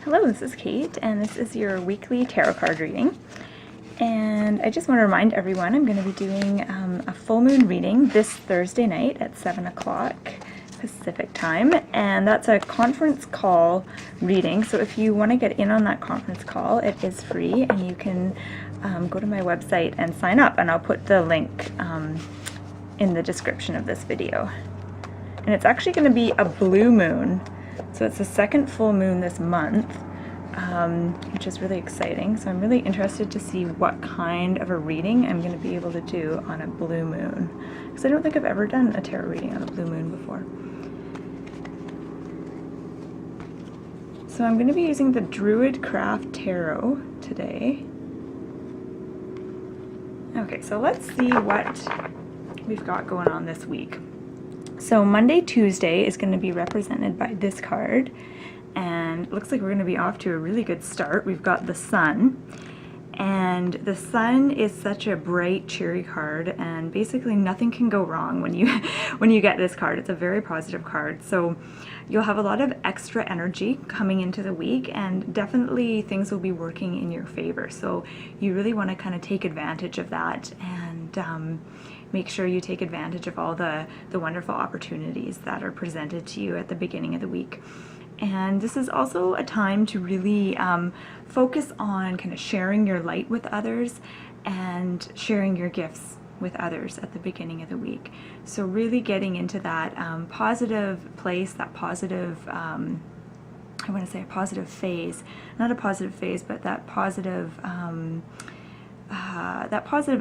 Hello, this is Kate, and this is your weekly tarot card reading. And I just want to remind everyone I'm going to be doing a full moon reading this Thursday night at 7 o'clock Pacific time, and that's a conference call reading. So if you want to get in on that conference call, it is free, and you can go to my website and sign up, and I'll put the link in the description of this video. And it's actually going to be a blue moon. So it's the second full moon this month, which is really exciting. So I'm really interested to see what kind of a reading I'm going to be able to do on a blue moon, because I don't think I've ever done a tarot reading on a blue moon before. So I'm going to be using the Druid Craft Tarot today. Okay, so let's see what we've got going on this week. So Monday, Tuesday is going to be represented by this card, and it looks like we're going to be off to a really good start. We've got the Sun, and the Sun is such a bright, cheery card, and basically nothing can go wrong when you get this card. It's a very positive card, so you'll have a lot of extra energy coming into the week, and definitely things will be working in your favor. So you really want to kind of take advantage of that, and make sure you take advantage of all the wonderful opportunities that are presented to you at the beginning of the week. And this is also a time to really focus on kind of sharing your light with others and sharing your gifts with others at the beginning of the week. So really getting into that positive place, that positive, I want to say a positive phase, not a positive phase, but that positive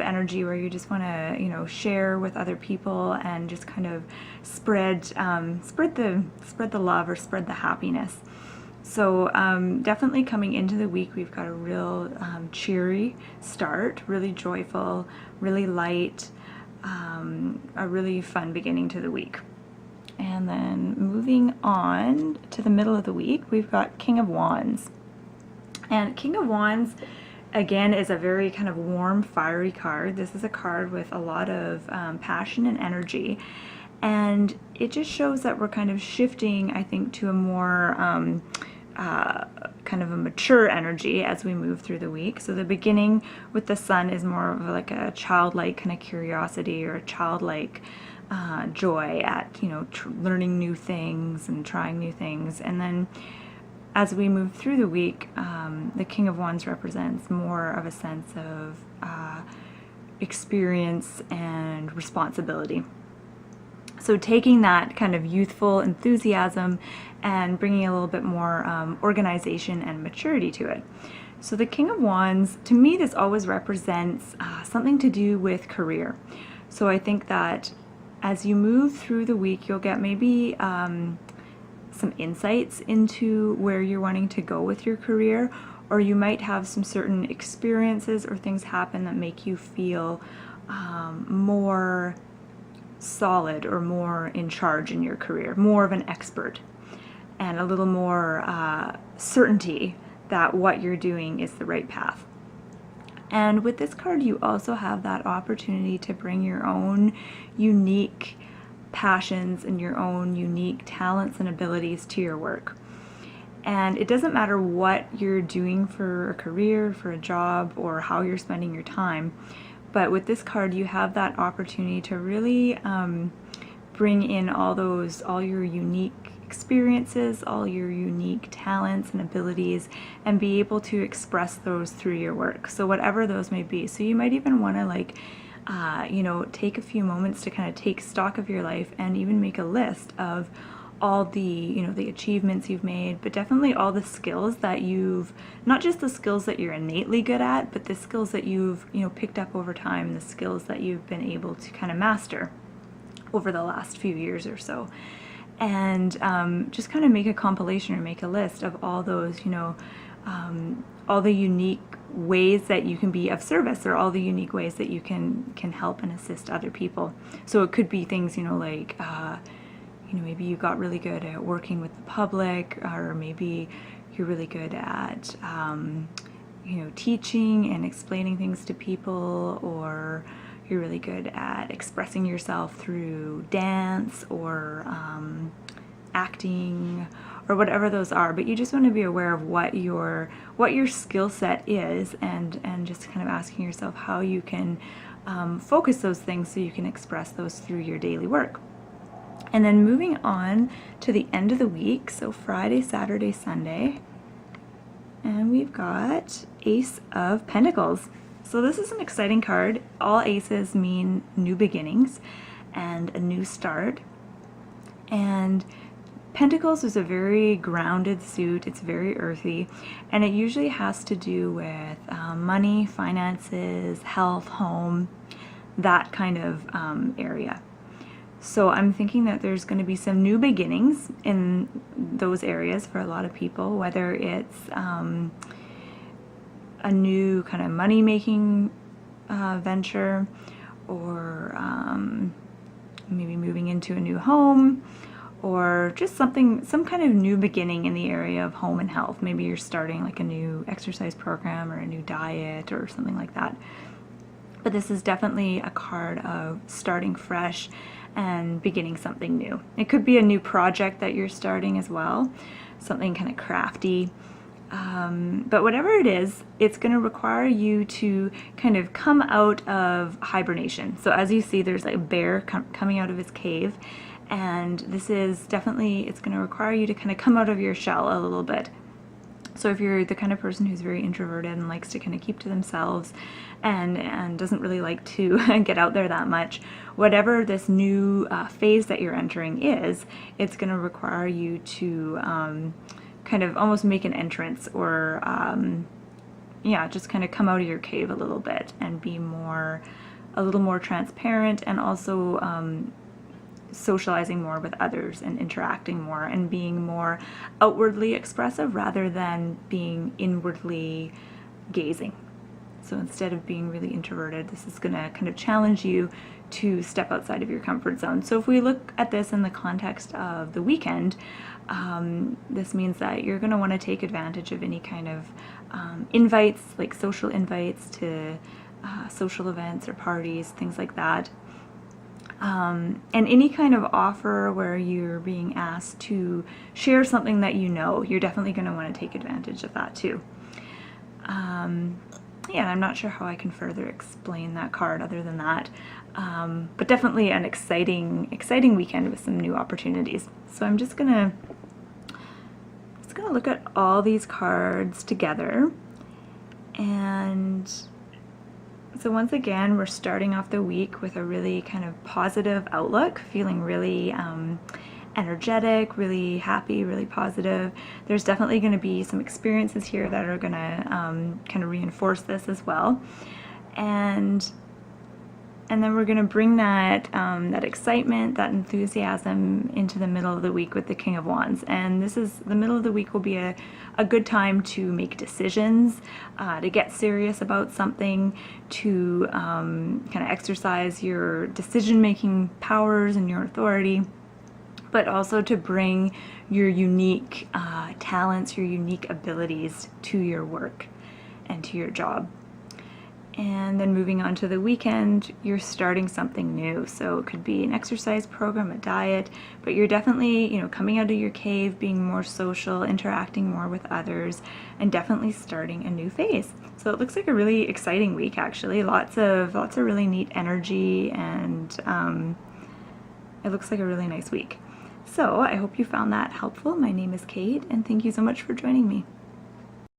energy where you just want to, share with other people and just kind of spread the love or spread the happiness. So definitely coming into the week, we've got a real cheery start, really joyful, really light, a really fun beginning to the week. And then moving on to the middle of the week, we've got King of Wands. And King of Wands, again, is a very kind of warm, fiery card. This is a card with a lot of passion and energy, and it just shows that we're kind of shifting, I think, to a more kind of a mature energy as we move through the week. So the beginning with the Sun is more of like a childlike kind of curiosity or a childlike joy at learning new things and trying new things. And then as we move through the week, the King of Wands represents more of a sense of experience and responsibility. So taking that kind of youthful enthusiasm and bringing a little bit more organization and maturity to it. So the King of Wands, to me, this always represents something to do with career. So I think that as you move through the week, you'll get maybe some insights into where you're wanting to go with your career, or you might have some certain experiences or things happen that make you feel more solid or more in charge in your career, more of an expert, and a little more certainty that what you're doing is the right path. And with this card, you also have that opportunity to bring your own unique passions and your own unique talents and abilities to your work. And it doesn't matter what you're doing for a career, for a job, or how you're spending your time, but with this card you have that opportunity to really bring in all your unique experiences, all your unique talents and abilities, and be able to express those through your work. So whatever those may be. So you might even want to take a few moments to kind of take stock of your life and even make a list of all the, the achievements you've made, but definitely all the skills that you've, not just the skills that you're innately good at, but the skills that you've, picked up over time, the skills that you've been able to kind of master over the last few years or so. And just kind of make a compilation or make a list of all those, all the unique ways that you can be of service, or all the unique ways that you can help and assist other people. So it could be things, like, maybe you got really good at working with the public, or maybe you're really good at, teaching and explaining things to people, or you're really good at expressing yourself through dance or acting, or whatever those are, but you just want to be aware of what your skill set is, and just kind of asking yourself how you can focus those things so you can express those through your daily work. And then moving on to the end of the week, so Friday, Saturday, Sunday, and we've got Ace of Pentacles. So this is an exciting card. All aces mean new beginnings and a new start. And Pentacles is a very grounded suit. It's very earthy, and it usually has to do with money, finances, health, home, that kind of area. So I'm thinking that there's going to be some new beginnings in those areas for a lot of people, whether it's a new kind of money-making venture, or maybe moving into a new home, or just some kind of new beginning in the area of home and health. Maybe you're starting like a new exercise program or a new diet or something like that. But this is definitely a card of starting fresh and beginning something new. It could be a new project that you're starting as well, something kind of crafty. But whatever it is, it's going to require you to kind of come out of hibernation. So as you see, there's like a bear coming out of his cave, and this is definitely, it's going to require you to kind of come out of your shell a little bit. So if you're the kind of person who's very introverted and likes to kind of keep to themselves and doesn't really like to get out there that much, whatever this new phase that you're entering is, it's going to require you to kind of almost make an entrance, or yeah, just kind of come out of your cave a little bit and be a little more transparent, and also socializing more with others and interacting more and being more outwardly expressive rather than being inwardly gazing. So instead of being really introverted, this is going to kind of challenge you to step outside of your comfort zone. So if we look at this in the context of the weekend, this means that you're going to want to take advantage of any kind of invites, like social invites to social events or parties, things like that. And any kind of offer where you're being asked to share something that you know, you're definitely going to want to take advantage of that too. Yeah, I'm not sure how I can further explain that card other than that. But definitely an exciting weekend with some new opportunities. So I'm just gonna look at all these cards together. And so once again, we're starting off the week with a really kind of positive outlook, feeling really energetic, really happy, really positive. There's definitely going to be some experiences here that are going to kind of reinforce this as well. And then we're going to bring that that excitement, that enthusiasm into the middle of the week with the King of Wands. And this is, the middle of the week will be a good time to make decisions, to get serious about something, to kind of exercise your decision-making powers and your authority, but also to bring your unique talents, your unique abilities to your work and to your job. And then moving on to the weekend, you're starting something new. So it could be an exercise program, a diet, but you're definitely, coming out of your cave, being more social, interacting more with others, and definitely starting a new phase. So it looks like a really exciting week, actually. Lots of really neat energy, and it looks like a really nice week. So I hope you found that helpful. My name is Kate, and thank you so much for joining me.